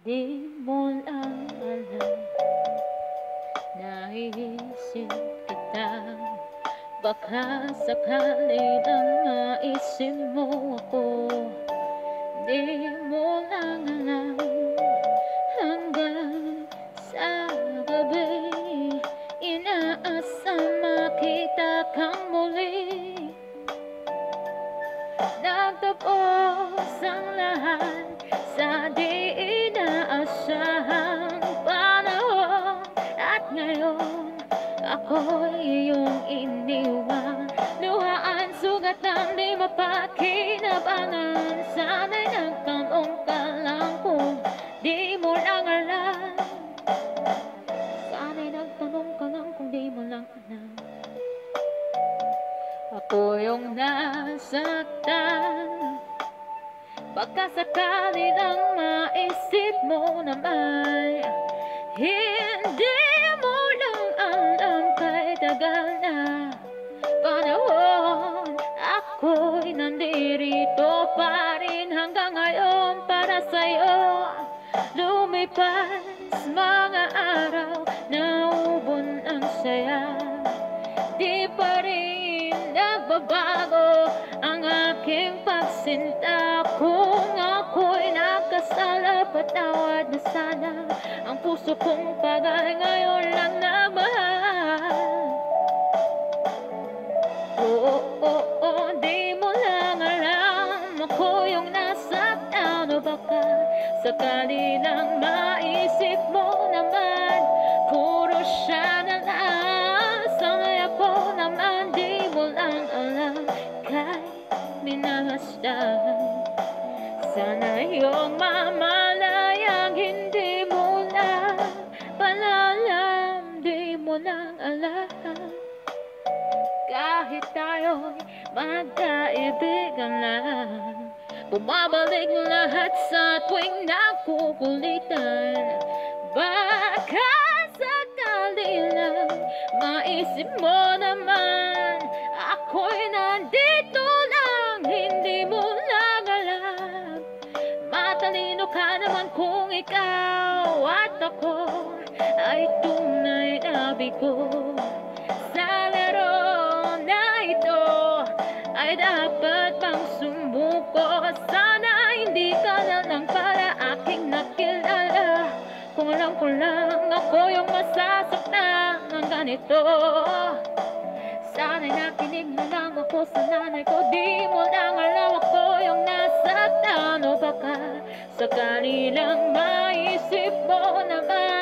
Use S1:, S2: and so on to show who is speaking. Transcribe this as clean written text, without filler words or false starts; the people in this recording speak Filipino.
S1: Di mo lang alam, naiisip kita. Baka sakali lang maisip mo ako. Di mo lang alam, hanggang sa gabi inaasam makita kang muli. Nagtapos ang lahat sa di inaasahang panahon. At ngayon ako'y iyong iniwan. Luhaan, sugatan, di mapakinabangan. Sana'y nagtanong ka lang kung di mo lang alam. Sana'y nagtanong ka lang kung di mo lang alam. Ako yung nasaktan. Baka sakali lang maisip mo naman. Hindi mo lang alam kay tagal na panahon. Ako'y nandirito pa rin hanggang ngayon para sa'yo. Lumipas mga araw, naubon ang saya. Di pa rin nagbabago ang aking pagsinta. Kung ako'y nakasala, patawad na sana. Ang puso kong pagay ngayon lang nagmahal. Di mo lang alam, ako yung nasaktan. O baka sakali lang maisip mo naman, puro siya na lang. Sana'y ako naman di mo lang alam, kahit minahasdan. Sana iyong mamalayang hindi mo lang palalam. Di mo lang alam, kahit tayo'y magkaibigan lang, bumabalik lahat sa tuwing nakukulitan. Baka sakali lang maisip mo naman, ako'y nandito lang, hindi mo lang alam. Matalino ka naman kung ikaw at ako ay tunay na bigo. Sa laro na ito ay dapat bang sumuko? Sana hindi ka na lang para aking nakilala. Kung alam ko lang ako yung masasaktan ng ganito. Sana'y nakinig na lang ako sa nanay ko. Di mo lang alam, ako yung nasaktan. O baka sakali lang maisip mo naman,